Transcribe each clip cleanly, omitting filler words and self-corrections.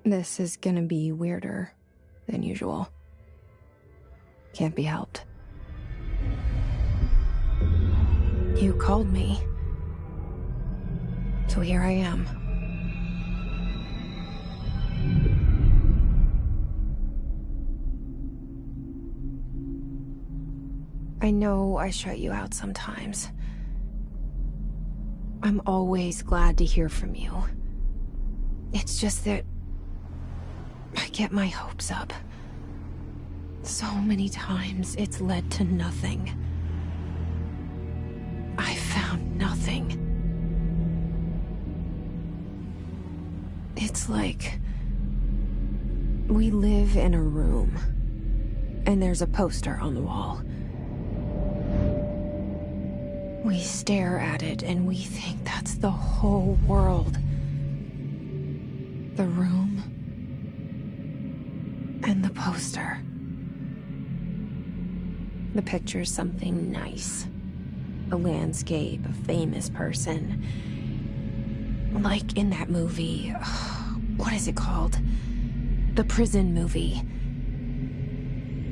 This is gonna be weirder than usual. Can't be helped. You called me. So here I am. I know I shut you out sometimes. I'm always glad to hear from you. It's just that I get my hopes up. So many times it's led to nothing. I found nothing. It's like we live in a room, and there's a poster on the wall. We stare at it and we think that's the whole world. The room and the poster. The picture's something nice. A landscape, a famous person. Like in that movie, what is it called? The prison movie.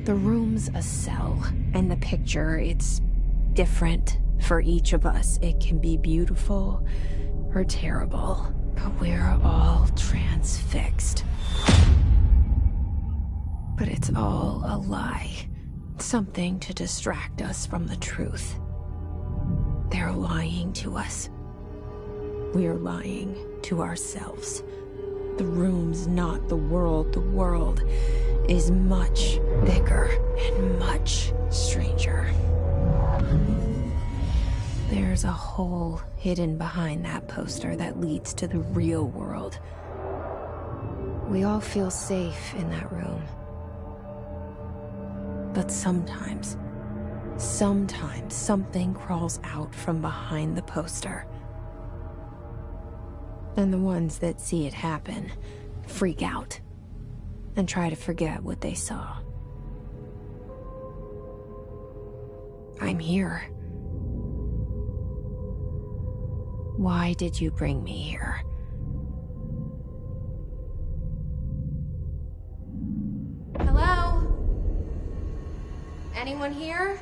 The room's a cell, and the picture, it's different for each of us. It can be beautiful or terrible, but we're all transfixed. But it's all a lie. Something to distract us from the truth. They're lying to us. We're lying to ourselves. The room's not the world. The world is much bigger and much stranger. There's a hole hidden behind that poster that leads to the real world. We all feel safe in that room. But sometimes something crawls out from behind the poster. And the ones that see it happen freak out and try to forget what they saw. I'm here. Why did you bring me here? Hello? Anyone here?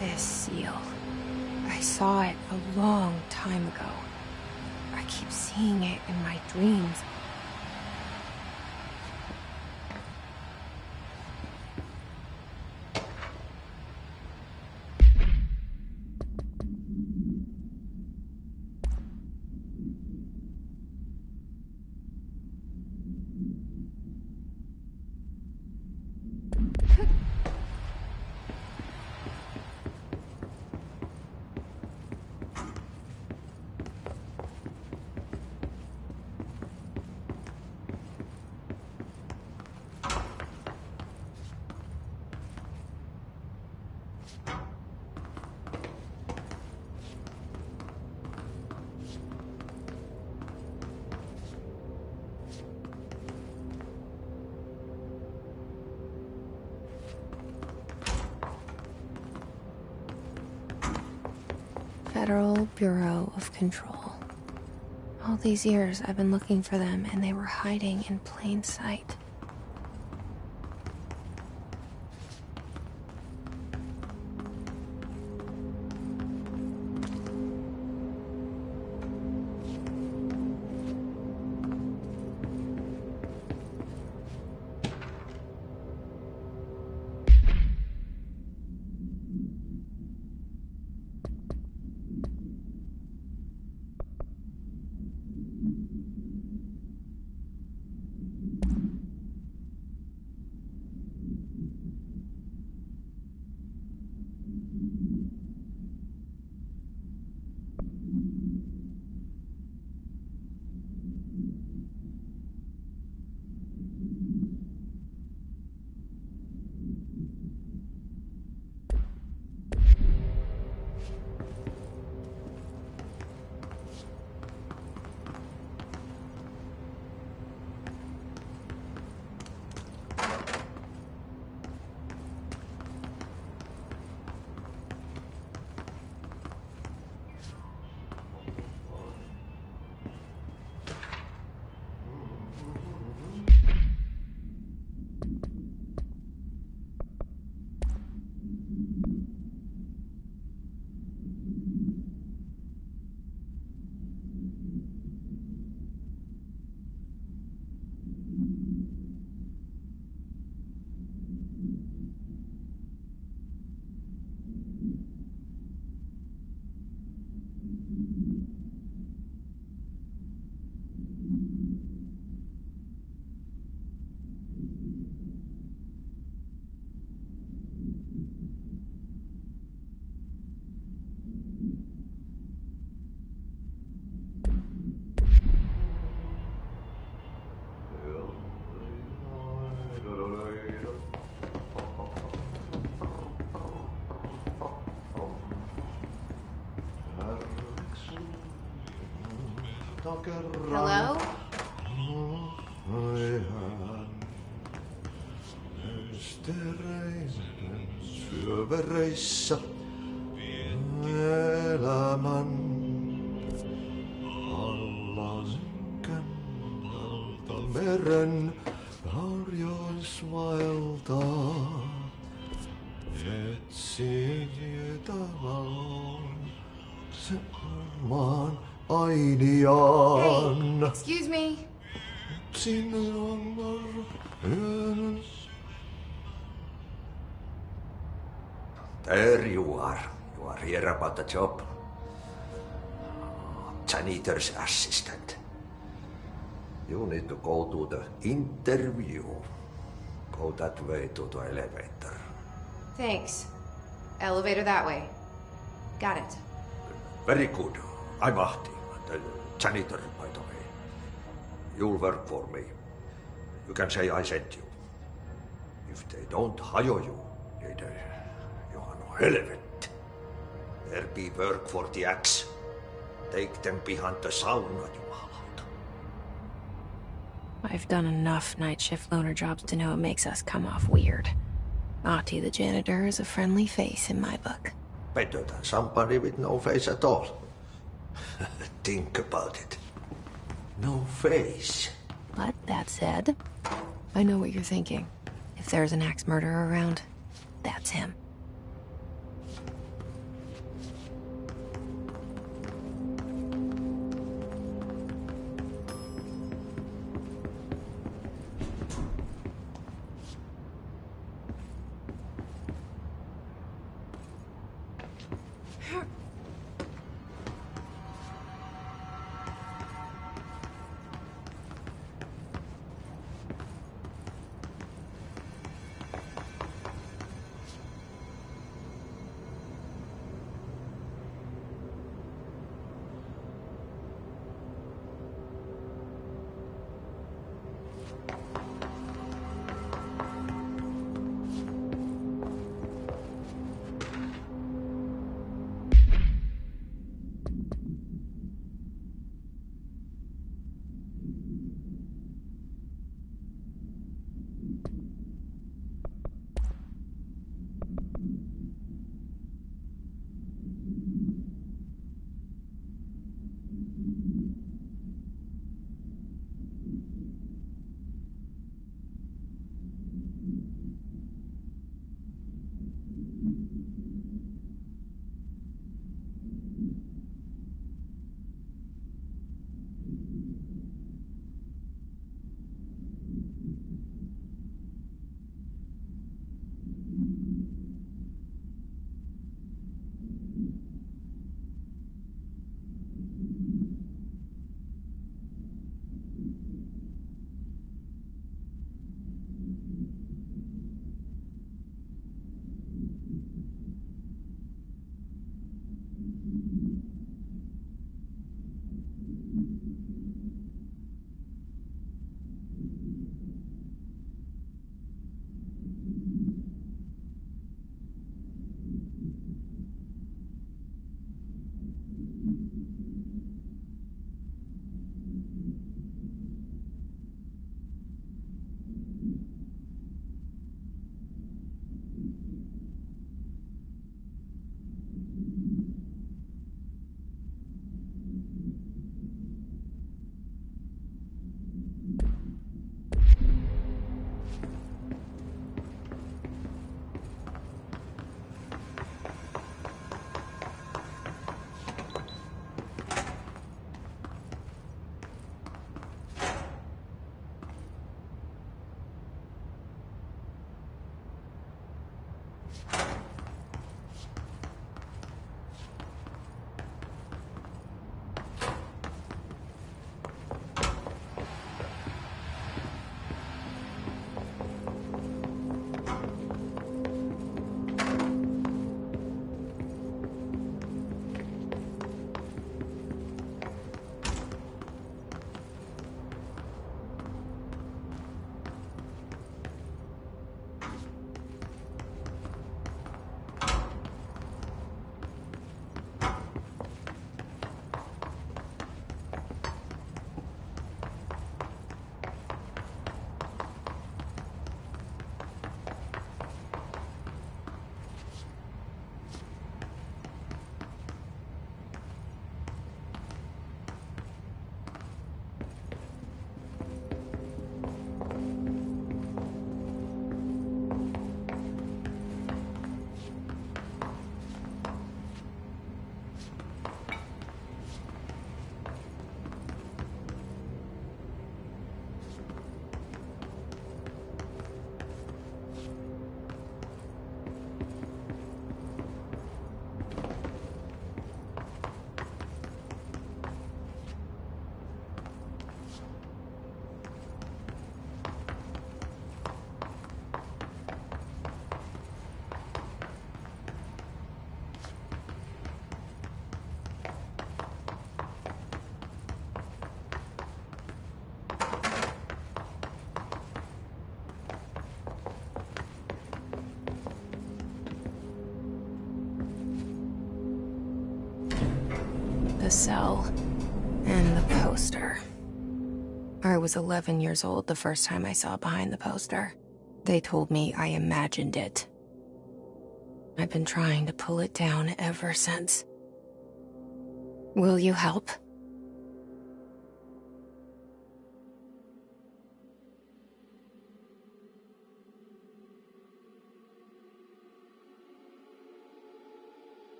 This seal. I saw it a long time ago. I keep seeing it in my dreams. Federal Bureau of Control. All these years I've been looking for them, and they were hiding in plain sight. Hello? Syövereissä elämän alla kannalta meren harjoisvaeltaa. Etsi tietä valon se maan ainiaan. Hey, excuse me. Sinne on There you are. You are here about the job. Janitor's assistant. You need to go to the interview. Go that way to the elevator. Thanks. Elevator that way. Got it. Very good. I'm Ahti, the janitor, by the way. You'll work for me. You can say I sent you. If they don't hire you, they you are no helvet. There be work for the axe. Take them behind the sauna, jumalauta. I've done enough night shift loner jobs to know it makes us come off weird. Ahti the janitor is a friendly face in my book. Better than somebody with no face at all. Think about it. No face. But that said, I know what you're thinking. If there's an axe murderer around, that's him. The cell. And the poster. I was 11 years old the first time I saw behind the poster. They told me I imagined it. I've been trying to pull it down ever since. Will you help?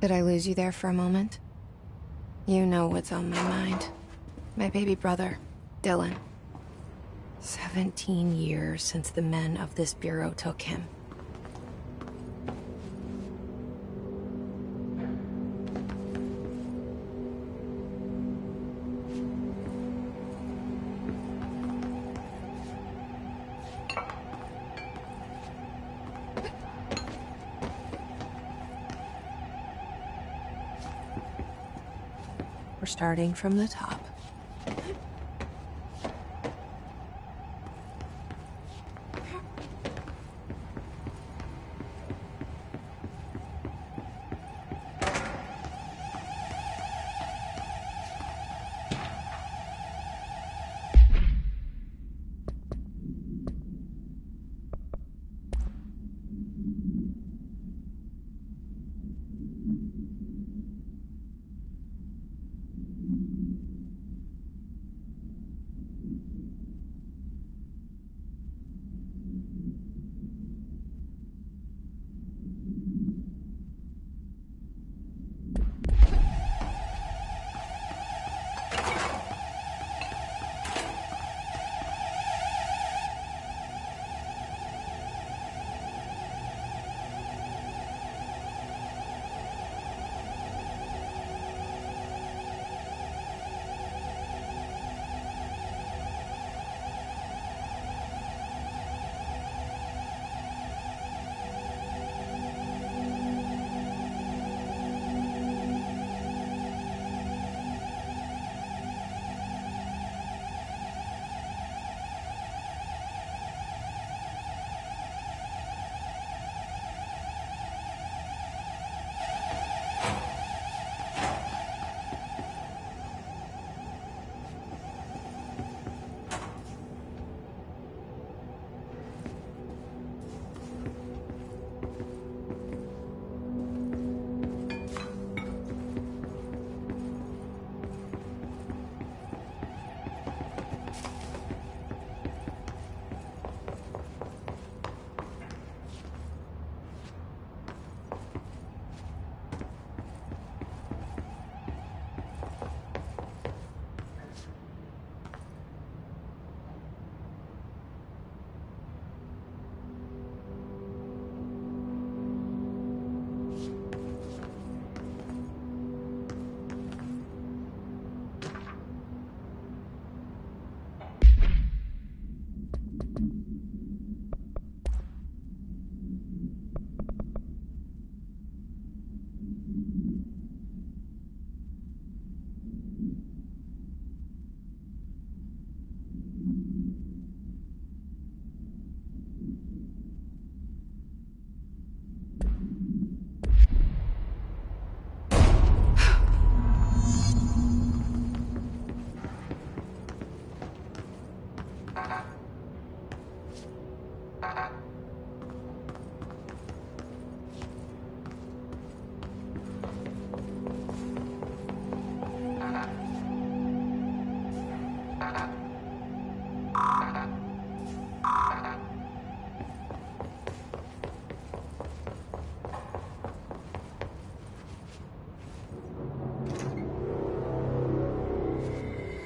Did I lose you there for a moment? You know what's on my mind. My baby brother, Dylan. 17 years since the men of this bureau took him. We're starting from the top.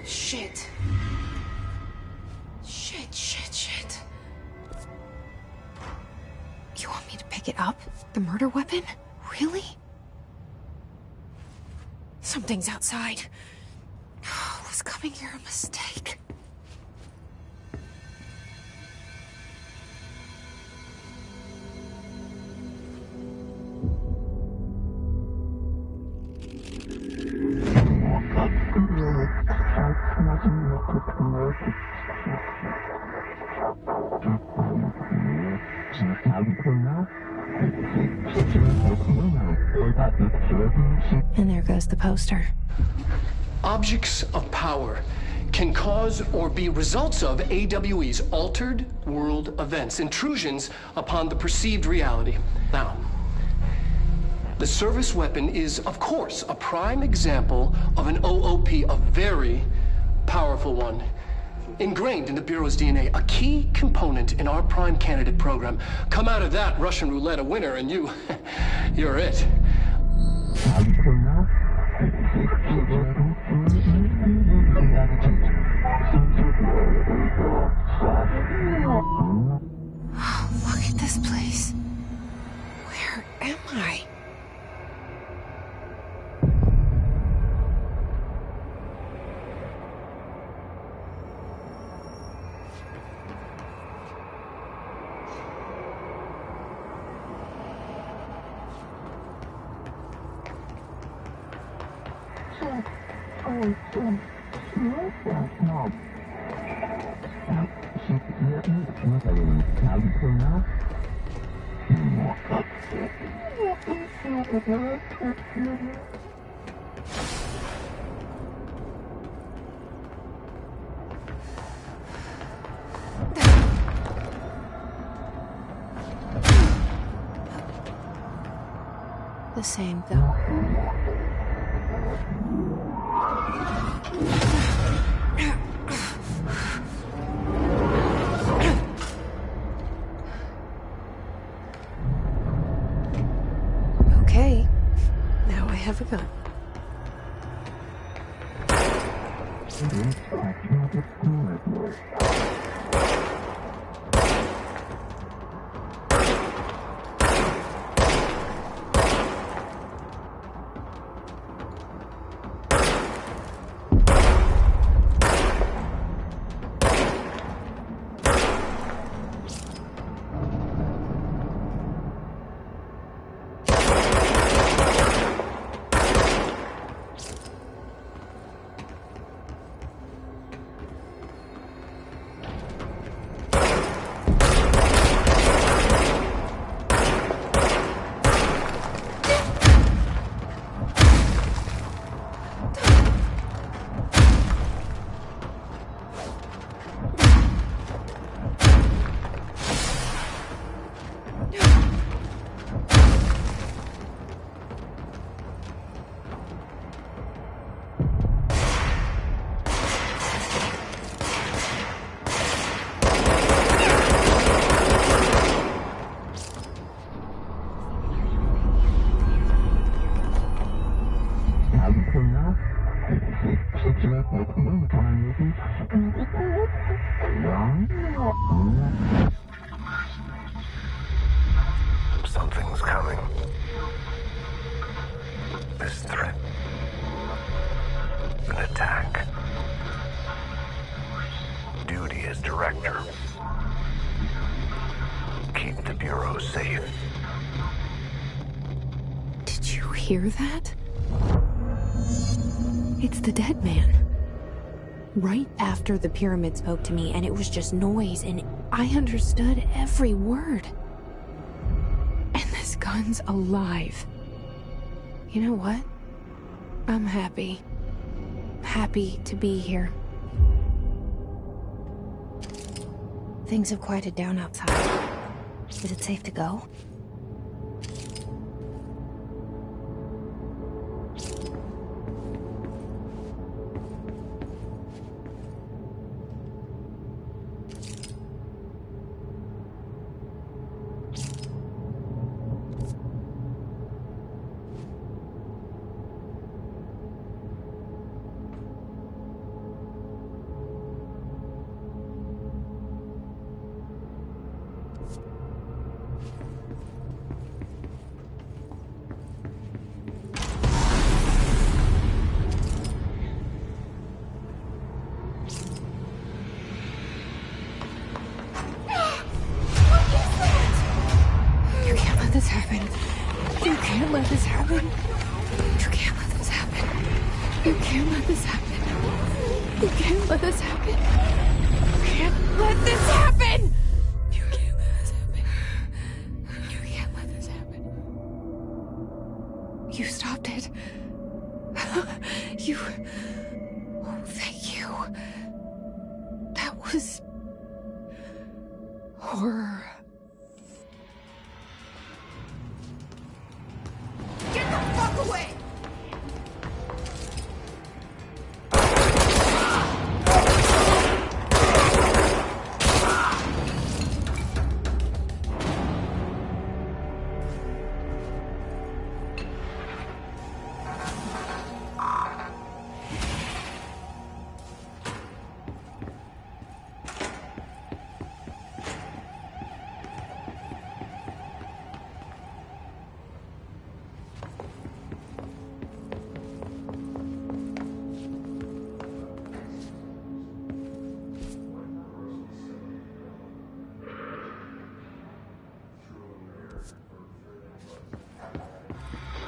Shit. Shit. You want me to pick it up? The murder weapon? Really? Something's outside. Was coming here a mistake? And there goes the poster. Objects of power can cause or be results of AWE's altered world events, intrusions upon the perceived reality. Now, the service weapon is, of course, a prime example of an OOP, a very powerful one, ingrained in the Bureau's DNA, a key component in our prime candidate program. Come out of that Russian roulette a winner and you're it. Look at this place. Where am I? The same, though. Okay, now I have a gun. Something's coming. This threat. An attack. Duty as director. Keep the Bureau safe. Did you hear that? It's the dead man. Right after the pyramid spoke to me, and it was just noise, and I understood every word. And this gun's alive. You know what? I'm happy. Happy to be here. Things have quieted down outside. Is it safe to go? This happen. You can't let this happen. You can't let this happen. You can't let this happen. You can't let this happen. You can't let this happen. You can't let this happen. You can't let this happen. You stopped it. You. Oh, thank you. That was horror. Get the fuck away!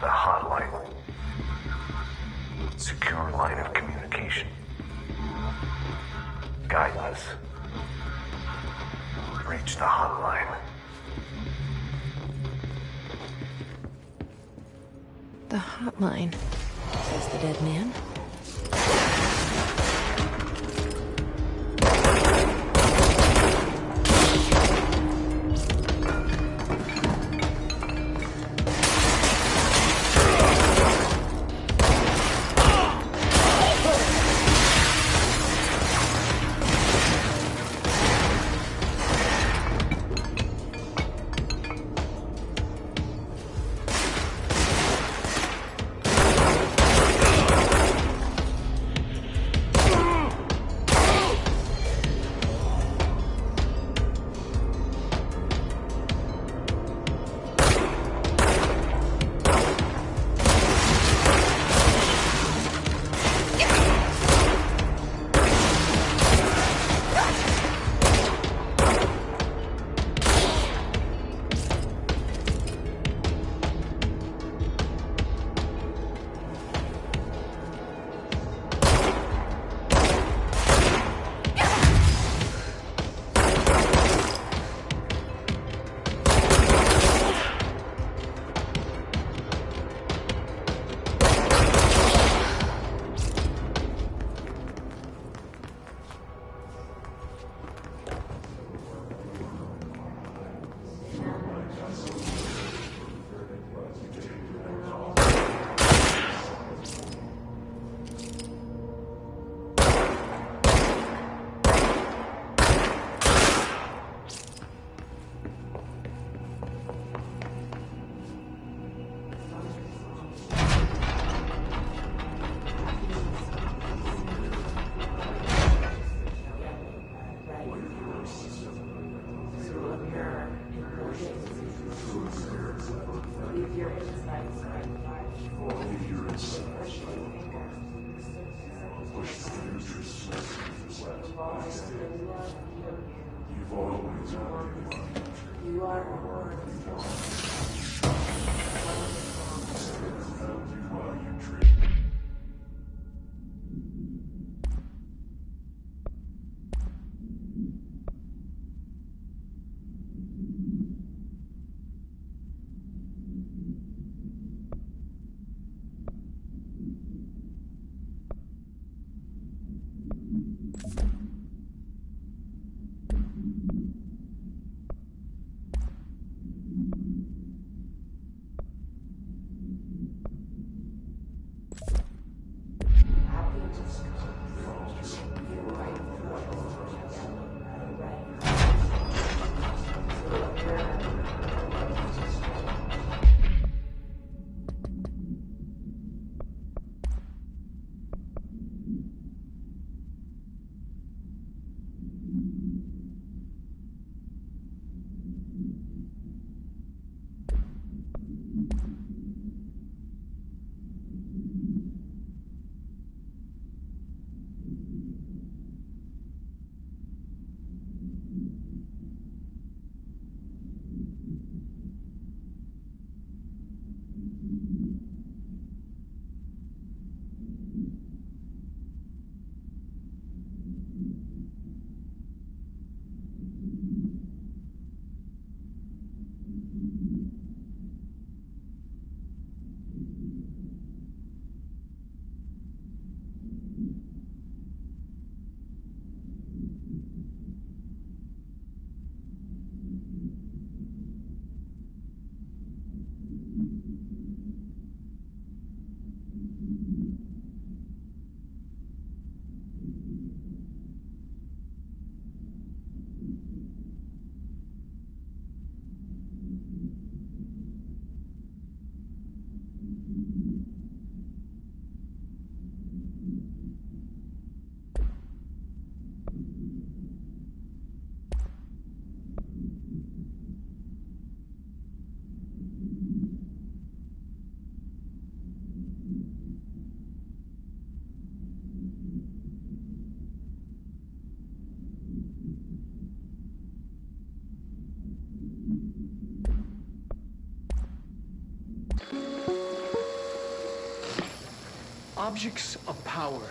The hotline. Secure line of communication. Guide us. Reach the hotline. The hotline, says the dead man. objects of power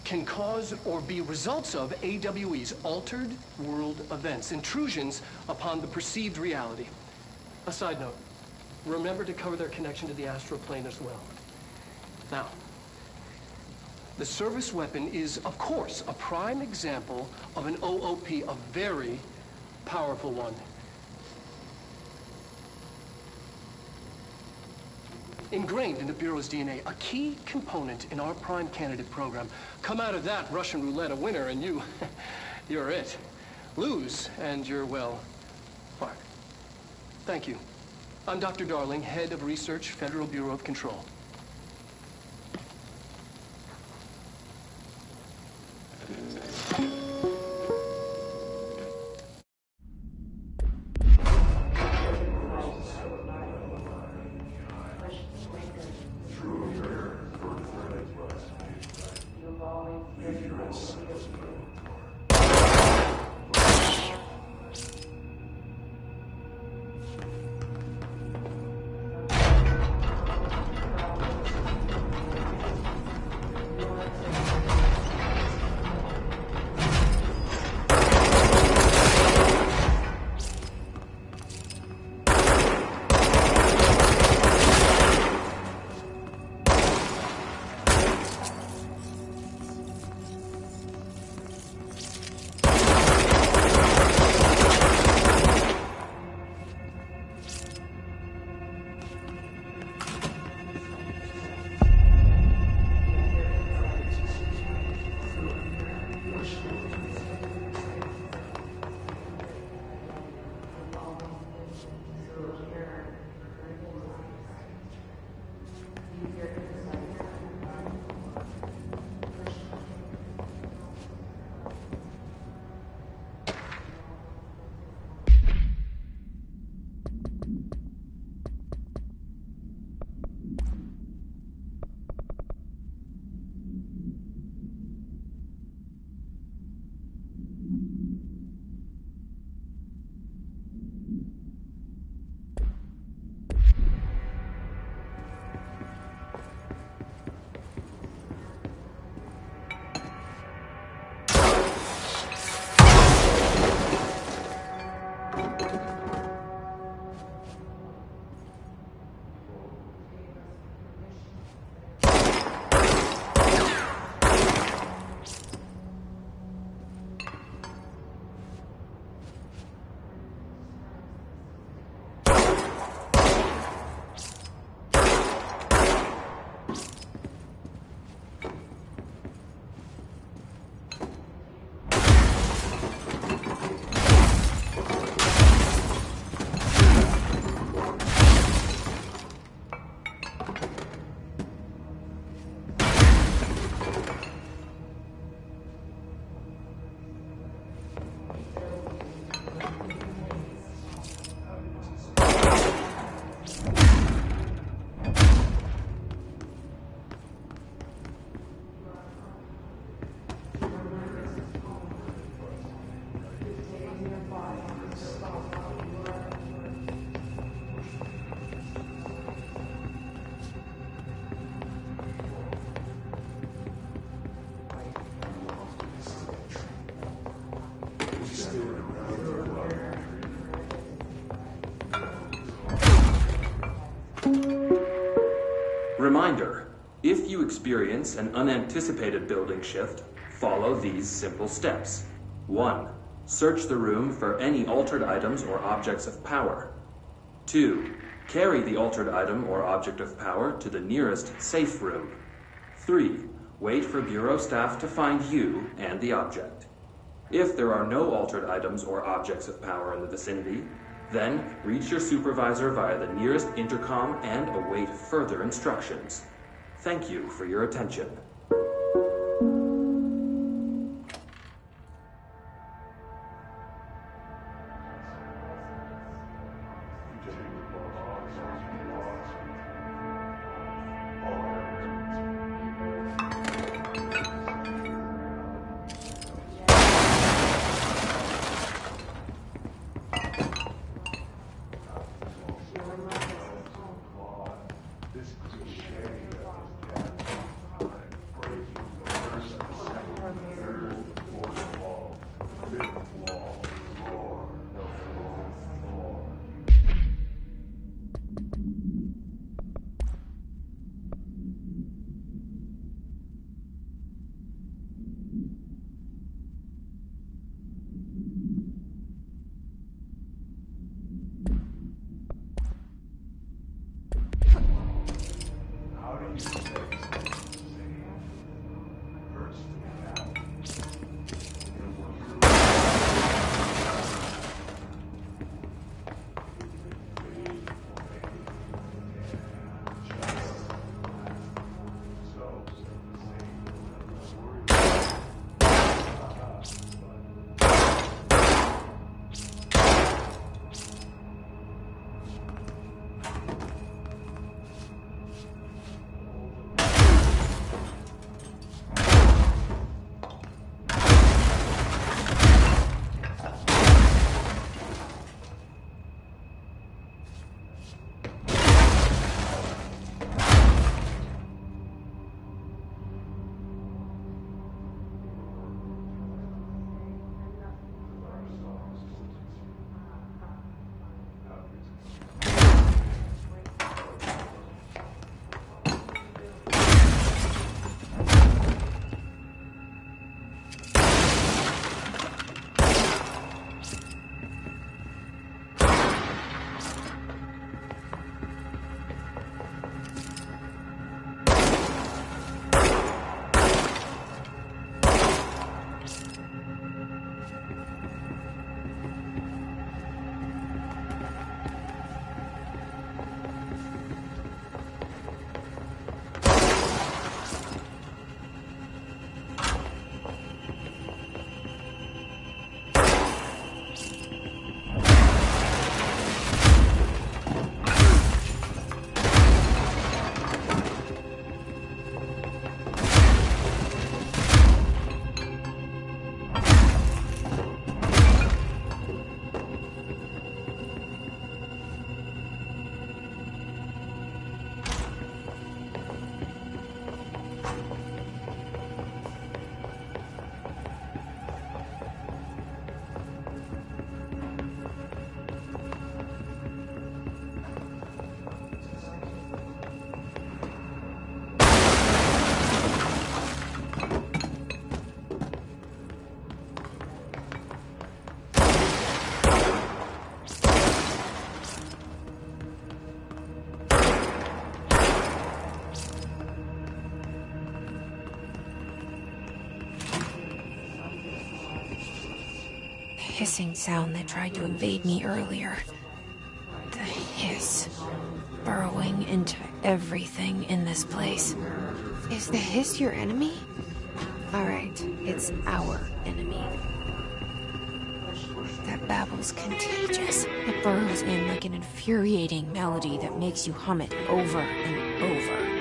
can cause or be results of AWE's altered world events, intrusions upon the perceived reality. A side note, remember to cover their connection to the astral plane as well. Now, the service weapon is, of course, a prime example of an OOP, a very powerful one. Ingrained in the Bureau's DNA, a key component in our prime candidate program. Come out of that Russian roulette a winner and you're it. Lose and you're, well, fired. Thank you. I'm Dr. Darling, Head of Research, Federal Bureau of Control. Reminder, if you experience an unanticipated building shift, follow these simple steps. 1. Search the room for any altered items or objects of power. 2. Carry the altered item or object of power to the nearest safe room. 3. Wait for Bureau staff to find you and the object. If there are no altered items or objects of power in the vicinity, then reach your supervisor via the nearest intercom and await further instructions. Thank you for your attention. hissing sound that tried to invade me earlier. The hiss, burrowing into everything in this place. Is the hiss your enemy? Alright, it's our enemy. That babble's contagious. It burrows in like an infuriating melody that makes you hum it over and over.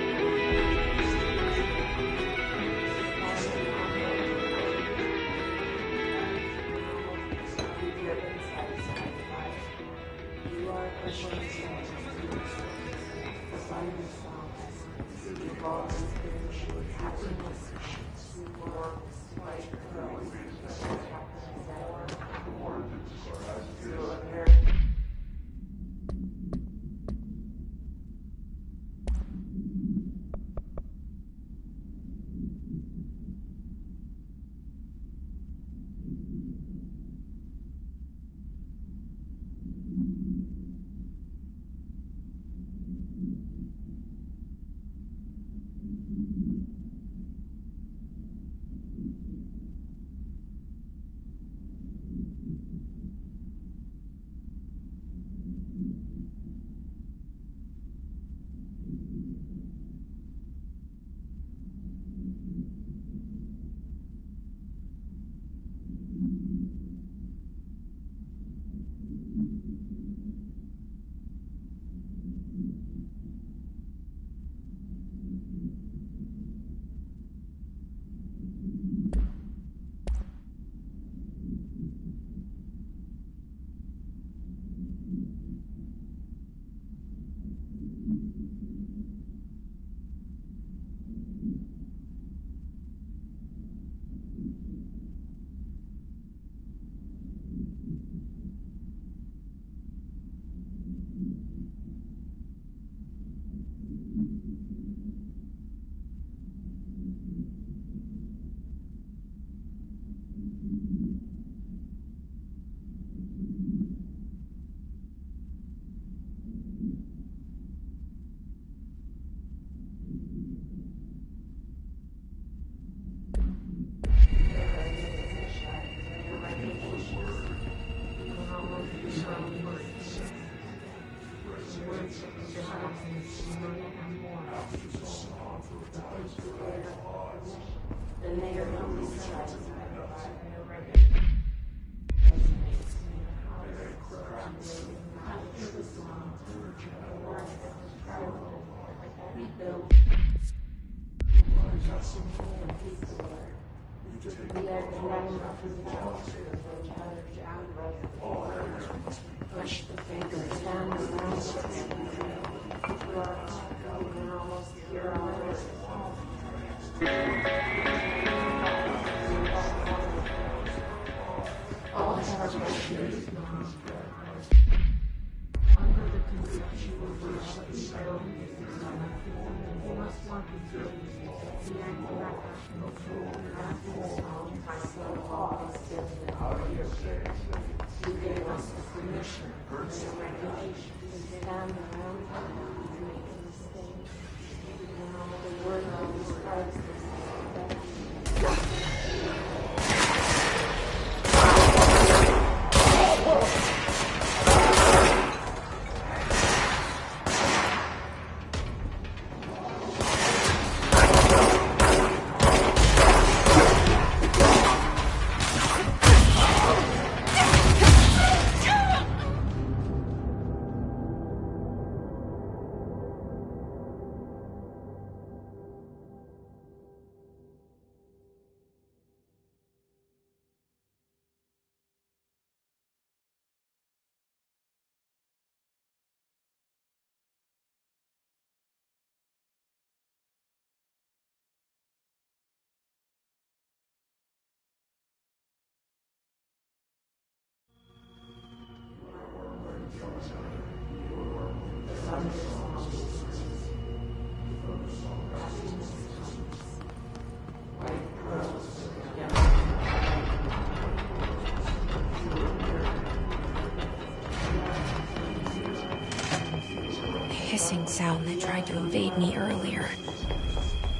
Hissing sound that tried to invade me earlier.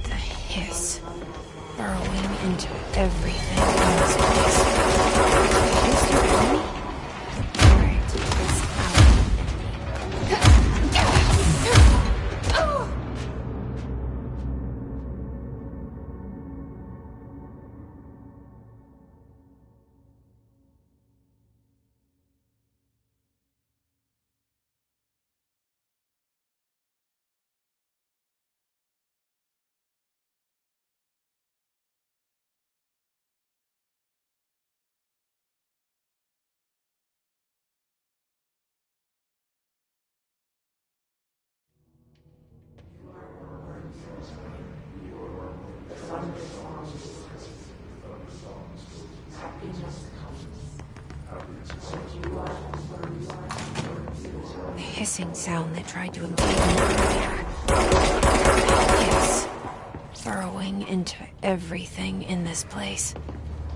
The hiss, burrowing into everything in this place. Is your enemy? Alright, it's our enemy. The hissing sound that tried to invade me earlier. Yes. Burrowing into everything in this place.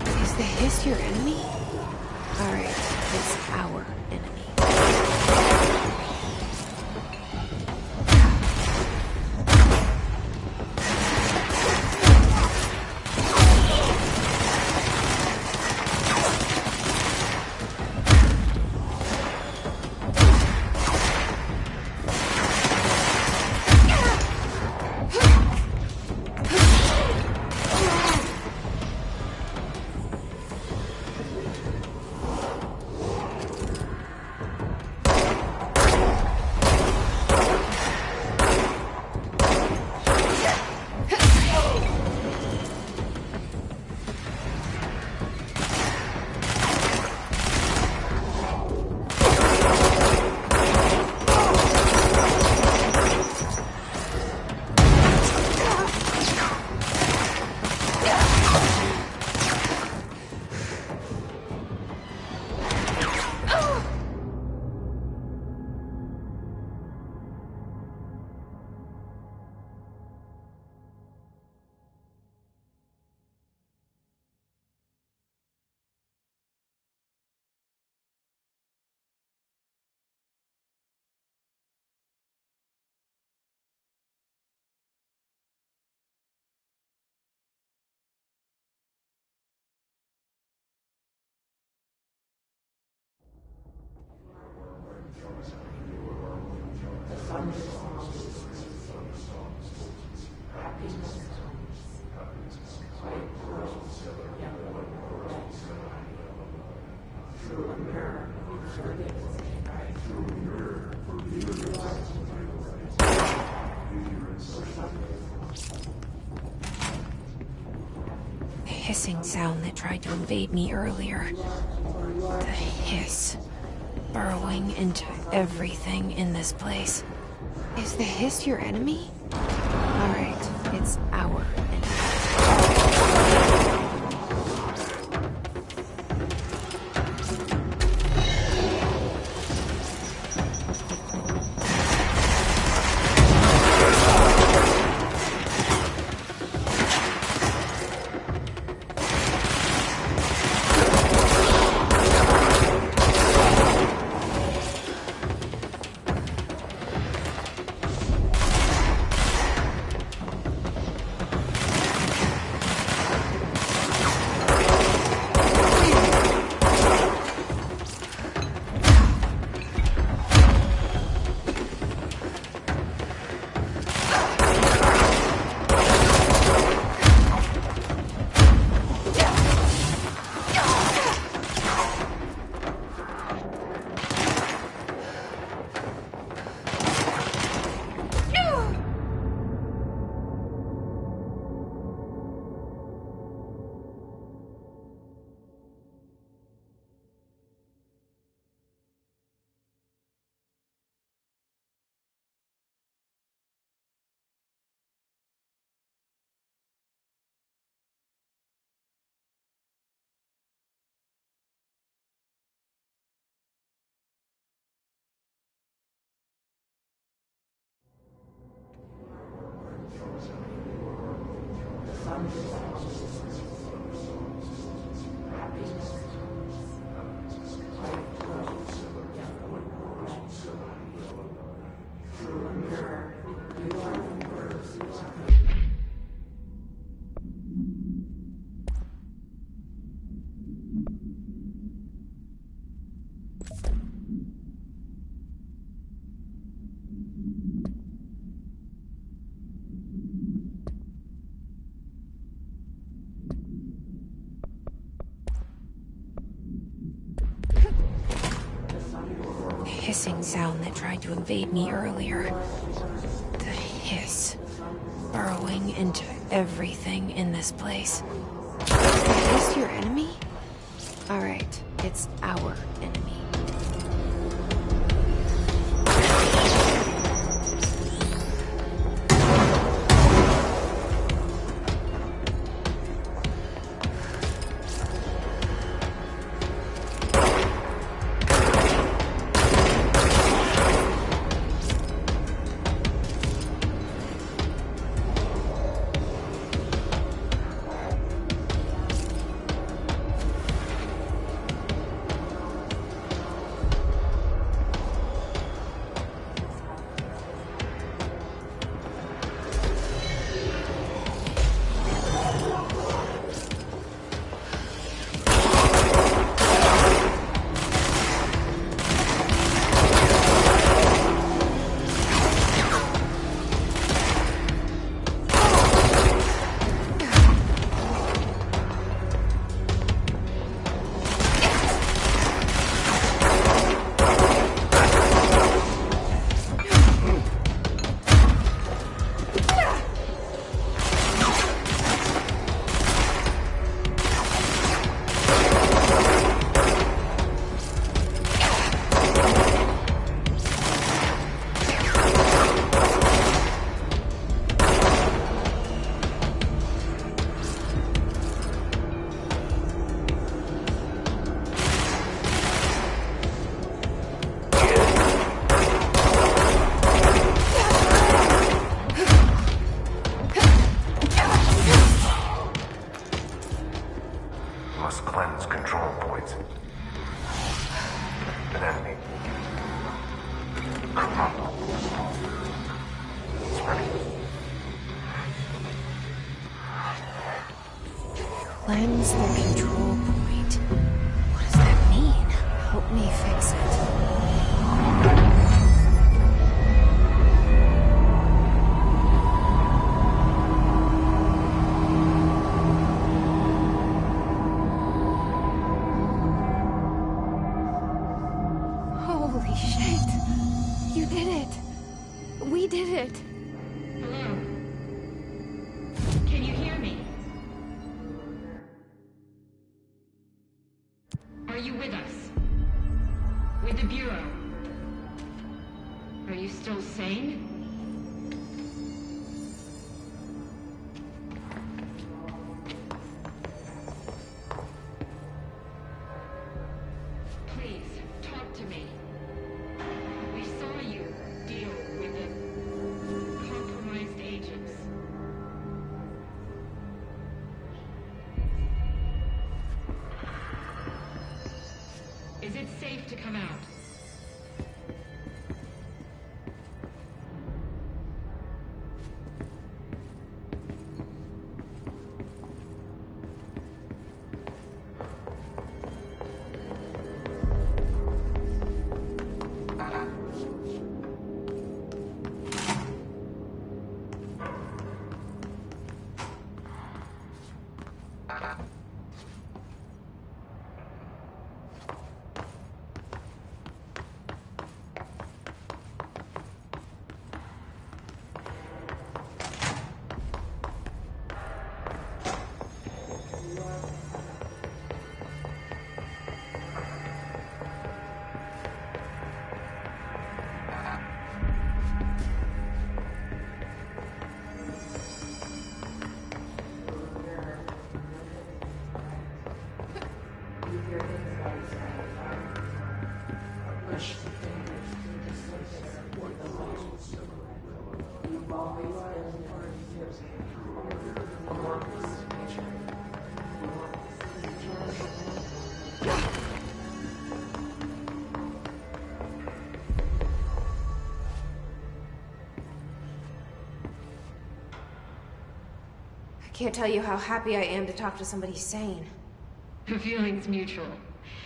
Is the hiss your enemy? Alright, it's our enemy. The hissing sound that tried to invade me earlier. The hiss. Burrowing into everything in this place. Is the hiss your enemy? Alright, it's our enemy. Hissing sound that tried to invade me earlier. The hiss. Burrowing into everything in this place. Is the hiss your enemy? Alright, it's our enemy. Must cleanse control points. An enemy. It's ready. Cleanse the control point. What does that mean? Help me fix it. Holy shit! You did it! We did it! Hello? Can you hear me? Are you with us? With the Bureau? Are you still sane? Please, talk to me. We saw you deal with the compromised agents. Is it safe to come out? I can't tell you how happy I am to talk to somebody sane. The feeling's mutual.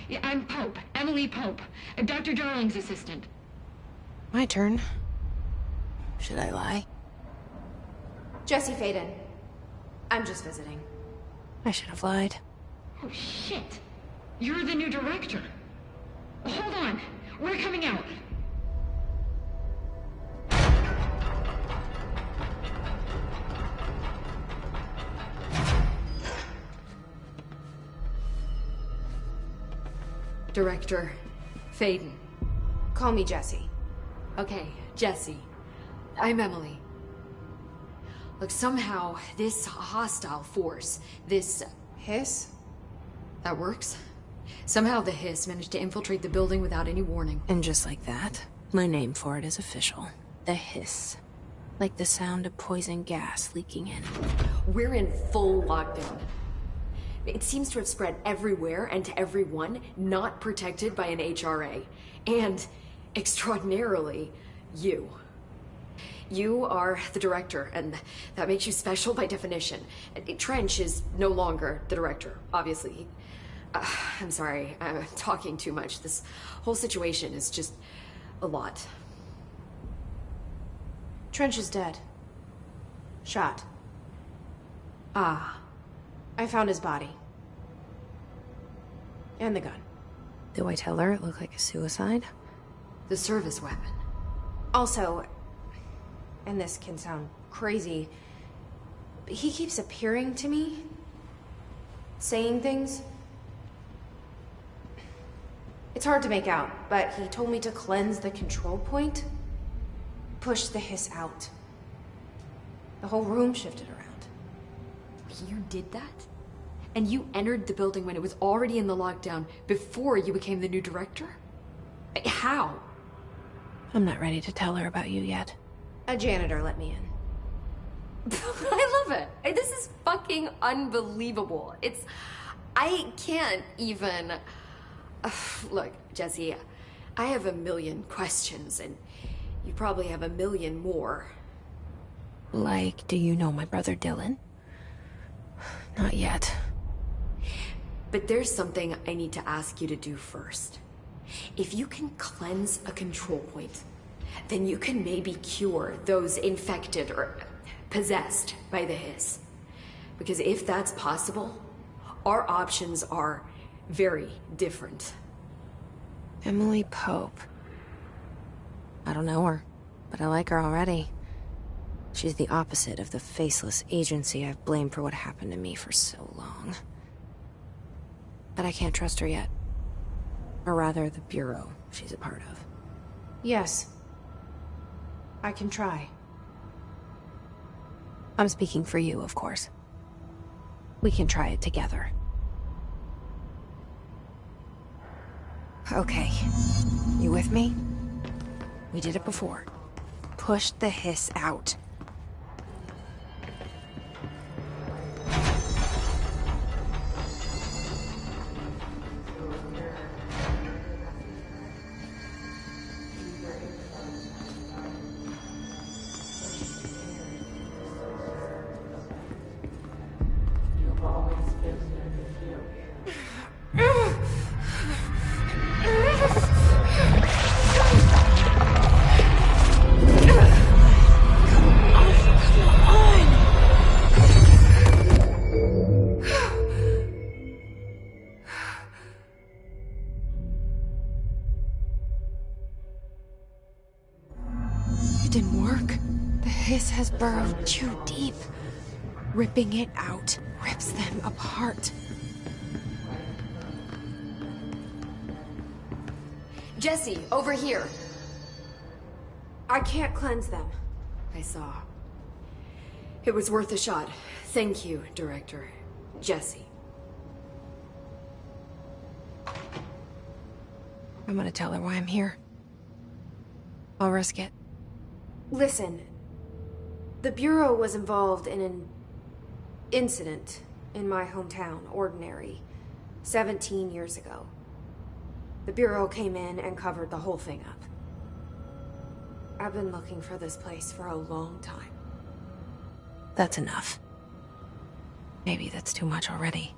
Yeah, I'm Pope, Emily Pope, Dr. Darling's assistant. My turn. Should I lie? Jesse Faden. I'm just visiting. I should have lied. Oh, shit. You're the new director. Hold on. We're coming out. Director Faden. Call me Jesse. Okay, Jesse. I'm Emily. Look, somehow this hostile force, this... Hiss? That works? Somehow the Hiss managed to infiltrate the building without any warning. And just like that, my name for it is official. The Hiss. Like the sound of poison gas leaking in. We're in full lockdown. It seems to have spread everywhere and to everyone not protected by an HRA. And, extraordinarily, you. You are the director, and that makes you special by definition. Trench is no longer the director, obviously. I'm sorry, I'm talking too much. This whole situation is just a lot. Trench is dead. Shot. Ah. I found his body. And the gun. Do I tell her it looked like a suicide? The service weapon. Also, and this can sound crazy, but he keeps appearing to me. Saying things. It's hard to make out, but he told me to cleanse the control point. Push the Hiss out. The whole room shifted around. You did that? And you entered the building when it was already in the lockdown before you became the new director? How? I'm not ready to tell her about you yet. A janitor let me in. I love it. This is fucking unbelievable. I can't even... Look, Jesse, I have a million questions, and you probably have a million more. Like, do you know my brother Dylan? Not yet. But there's something I need to ask you to do first. If you can cleanse a control point, then you can maybe cure those infected or possessed by the Hiss. Because if that's possible, our options are very different. Emily Pope. I don't know her, but I like her already. She's the opposite of the faceless agency I've blamed for what happened to me for so long. But I can't trust her yet. Or rather, the Bureau she's a part of. Yes. I can try. I'm speaking for you, of course. We can try it together. Okay. You with me? We did it before. Push the Hiss out. Has burrowed too deep. Ripping it out rips them apart. Jesse, over here. I can't cleanse them. I saw. It was worth a shot. Thank you, Director. Jesse. I'm gonna tell her why I'm here. I'll risk it. Listen. The Bureau was involved in an incident in my hometown, Ordinary, 17 years ago. The Bureau came in and covered the whole thing up. I've been looking for this place for a long time. That's enough. Maybe that's too much already.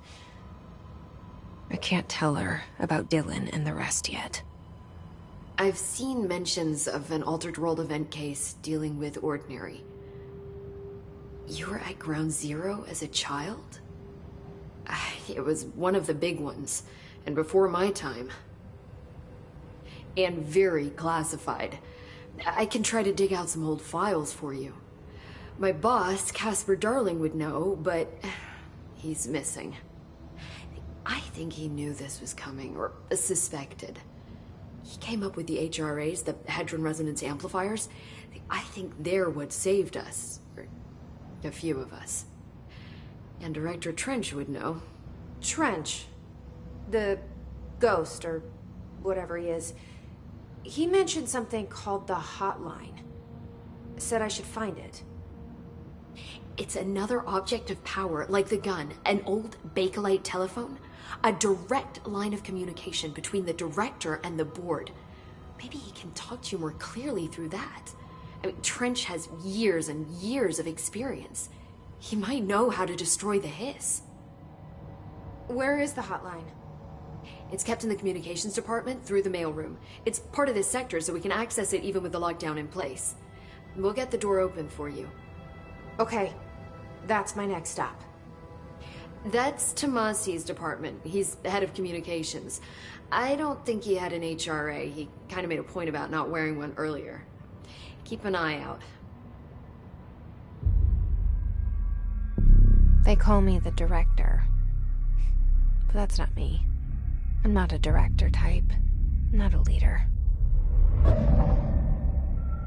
I can't tell her about Dylan and the rest yet. I've seen mentions of an Altered World event case dealing with Ordinary. You were at Ground Zero as a child? It was one of the big ones, and before my time. And very classified. I can try to dig out some old files for you. My boss, Casper Darling, would know, but he's missing. I think he knew this was coming, or suspected. He came up with the HRAs, the Hadron Resonance Amplifiers. I think they're what saved us. Or a few of us. And Director Trench would know. Trench. The ghost, or whatever he is. He mentioned something called the Hotline. Said I should find it. It's another object of power, like the gun, an old Bakelite telephone. A direct line of communication between the director and the board. Maybe he can talk to you more clearly through that. I mean, Trench has years and years of experience. He might know how to destroy the Hiss. Where is the hotline? It's kept in the communications department through the mailroom. It's part of this sector, so we can access it even with the lockdown in place. We'll get the door open for you. Okay, that's my next stop. That's Tomasi's department. He's head of communications. I don't think he had an HRA. He kind of made a point about not wearing one earlier. Keep an eye out. They call me the director. But that's not me. I'm not a director type. I'm not a leader.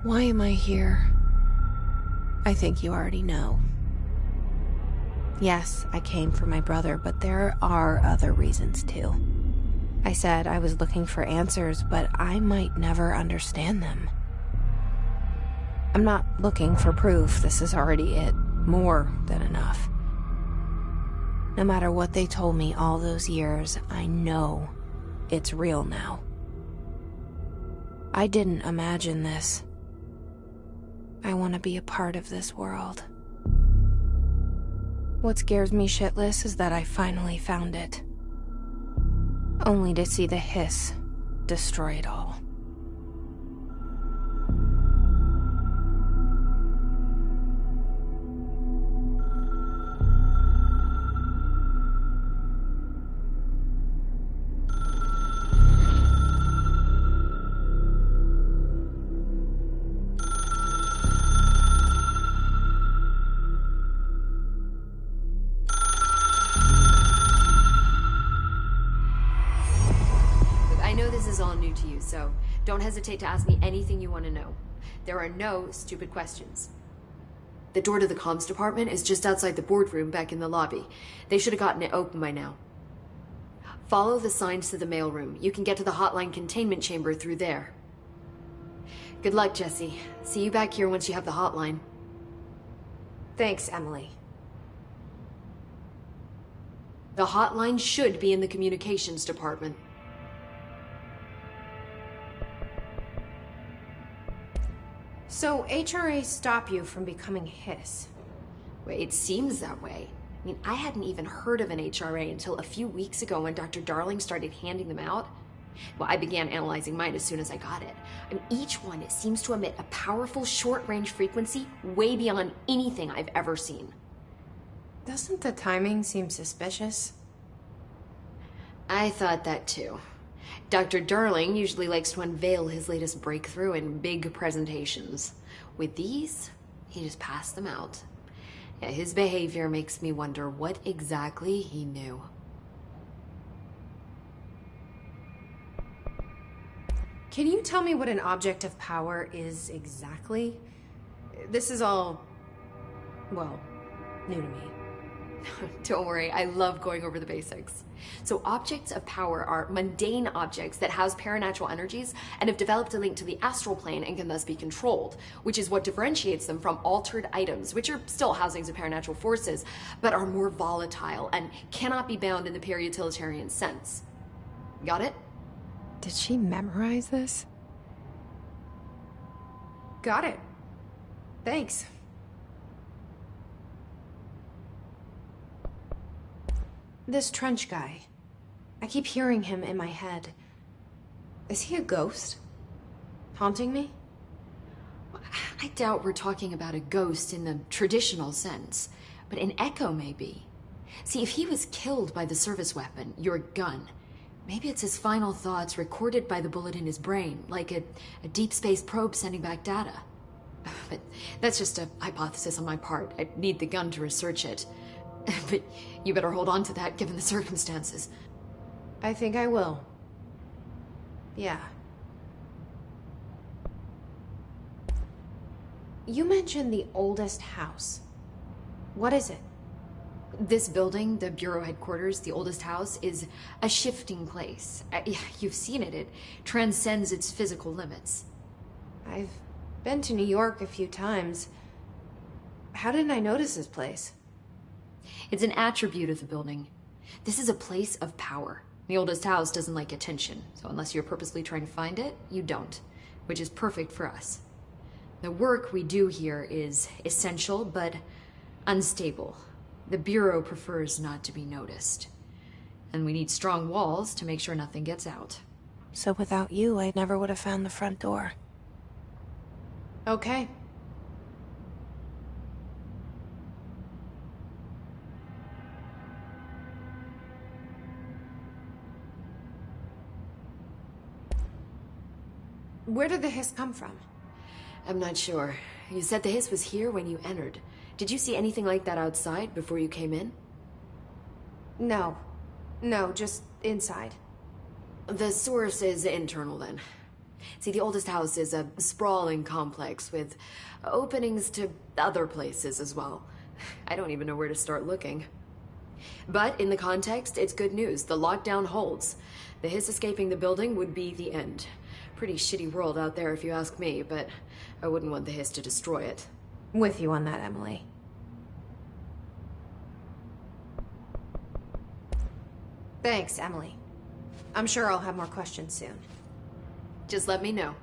Why am I here? I think you already know. Yes, I came for my brother, but there are other reasons too. I said I was looking for answers, but I might never understand them. I'm not looking for proof. This is already it. More than enough. No matter what they told me all those years, I know it's real now. I didn't imagine this. I want to be a part of this world. What scares me shitless is that I finally found it. Only to see the Hiss destroy it all. So don't hesitate to ask me anything you want to know. There are no stupid questions. The door to the comms department is just outside the boardroom back in the lobby. They should have gotten it open by now. Follow the signs to the mailroom. You can get to the hotline containment chamber through there. Good luck, Jesse. See you back here once you have the hotline. Thanks, Emily. The hotline should be in the communications department. So HRAs stop you from becoming Hiss? Well, it seems that way. I mean, I hadn't even heard of an HRA until a few weeks ago when Dr. Darling started handing them out. Well, I began analyzing mine as soon as I got it. I mean, each one seems to emit a powerful short-range frequency way beyond anything I've ever seen. Doesn't the timing seem suspicious? I thought that too. Dr. Darling usually likes to unveil his latest breakthrough in big presentations. With these, he just passed them out. Yeah, his behavior makes me wonder what exactly he knew. Can you tell me what an object of power is exactly? This is all, well, new to me. Don't worry, I love going over the basics. So objects of power are mundane objects that house paranatural energies and have developed a link to the astral plane and can thus be controlled, which is what differentiates them from altered items, which are still housings of paranatural forces, but are more volatile and cannot be bound in the pure utilitarian sense. Got it? Did she memorize this? Got it. Thanks. This Trench guy. I keep hearing him in my head. Is he a ghost? Haunting me? I doubt we're talking about a ghost in the traditional sense, but an echo maybe. See, if he was killed by the service weapon, your gun, maybe it's his final thoughts recorded by the bullet in his brain, like a deep space probe sending back data. But that's just a hypothesis on my part. I'd need the gun to research it. But you better hold on to that given the circumstances. I think I will. Yeah. You mentioned the oldest house. What is it? This building, the Bureau headquarters, the oldest house, is a shifting place. You've seen it. It transcends its physical limits. I've been to New York a few times. How didn't I notice this place? It's an attribute of the building. This is a place of power. The oldest house doesn't like attention, so unless you're purposely trying to find it, you don't, which is perfect for us. The work we do here is essential, but unstable. The Bureau prefers not to be noticed. And we need strong walls to make sure nothing gets out. So without you, I never would have found the front door. Okay. Where did the hiss come from? I'm not sure. You said the hiss was here when you entered. Did you see anything like that outside before you came in? No. No, just inside. The source is internal then. See, the oldest house is a sprawling complex with openings to other places as well. I don't even know where to start looking. But in the context, it's good news. The lockdown holds. The hiss escaping the building would be the end. Pretty shitty world out there if you ask me, but I wouldn't want the hiss to destroy it. With you on that, Emily. Thanks, Emily. I'm sure I'll have more questions soon. Just let me know.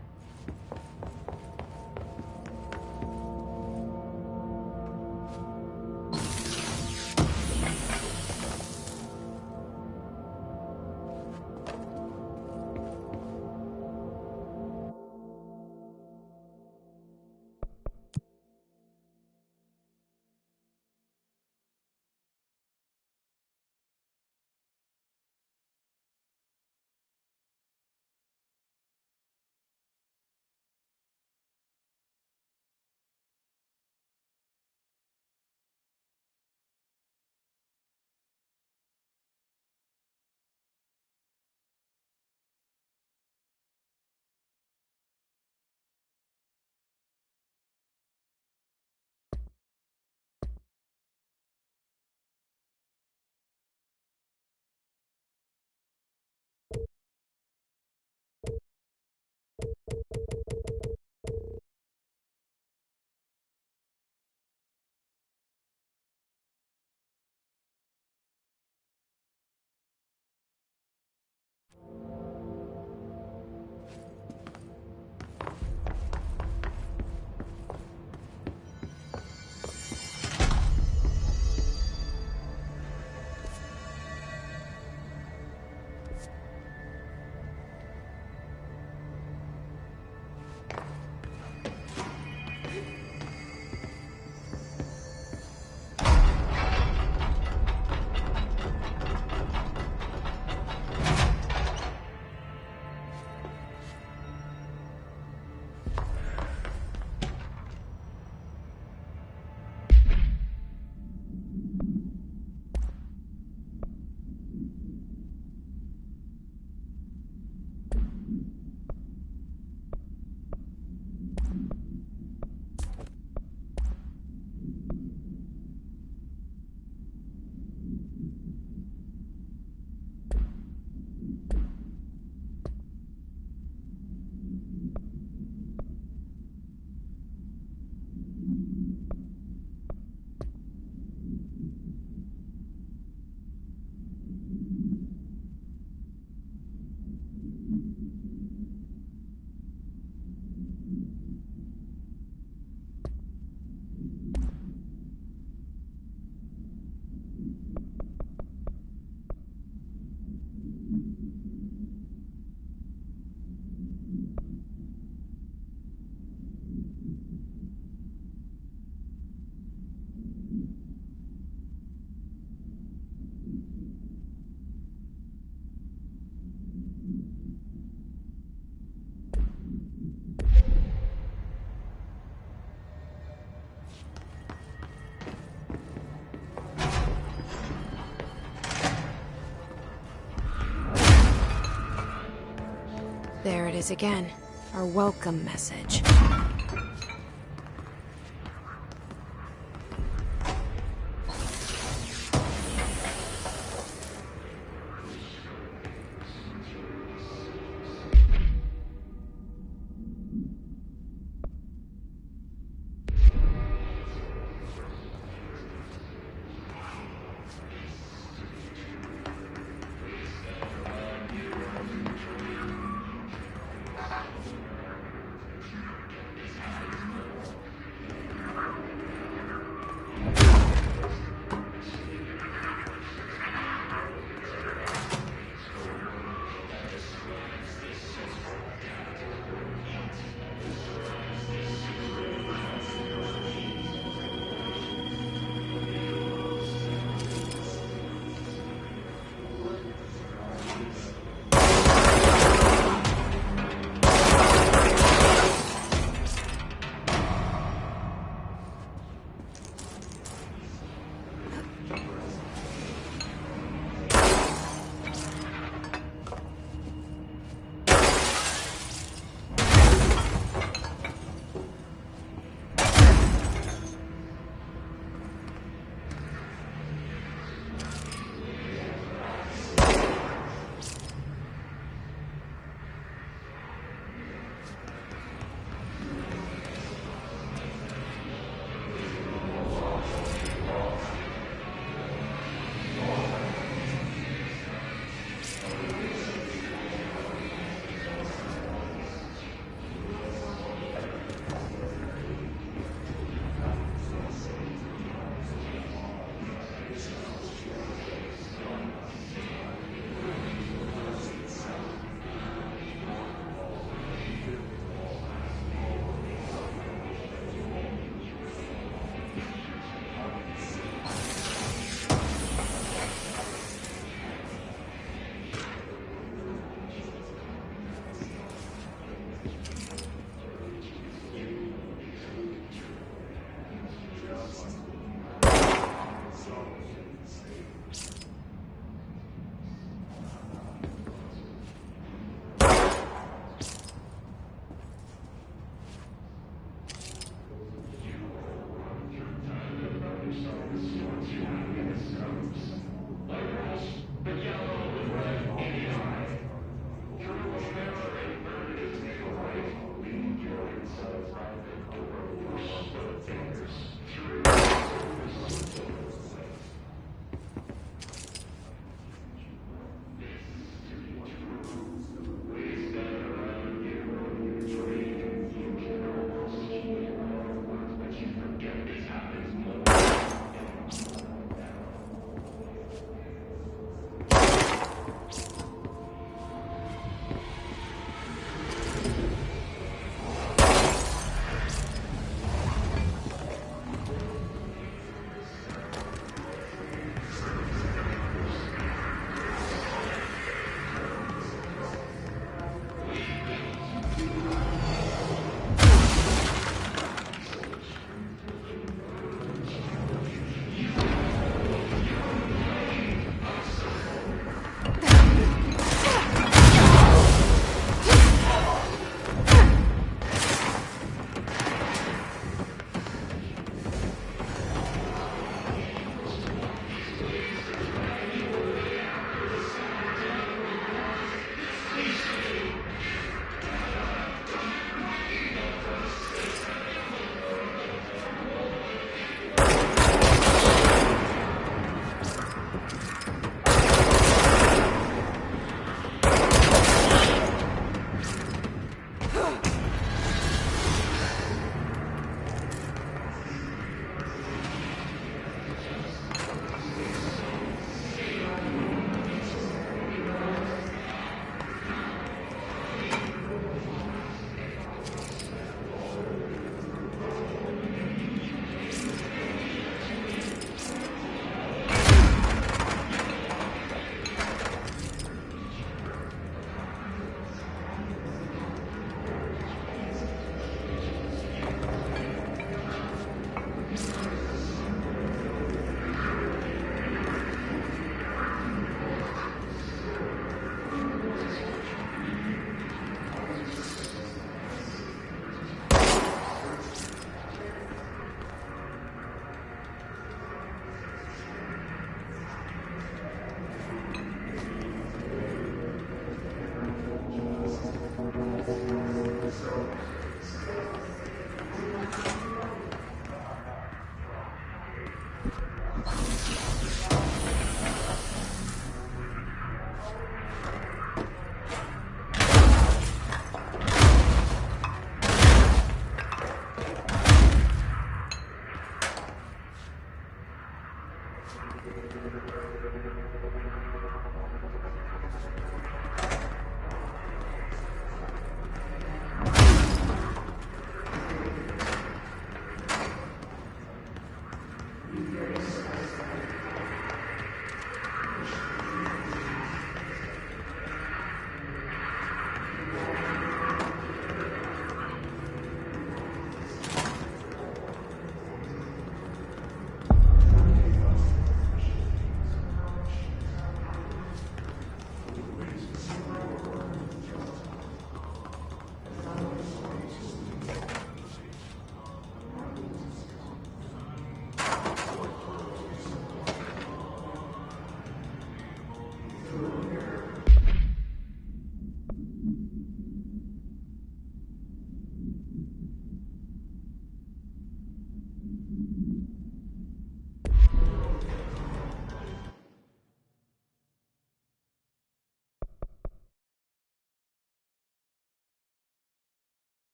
There it is again. Our welcome message.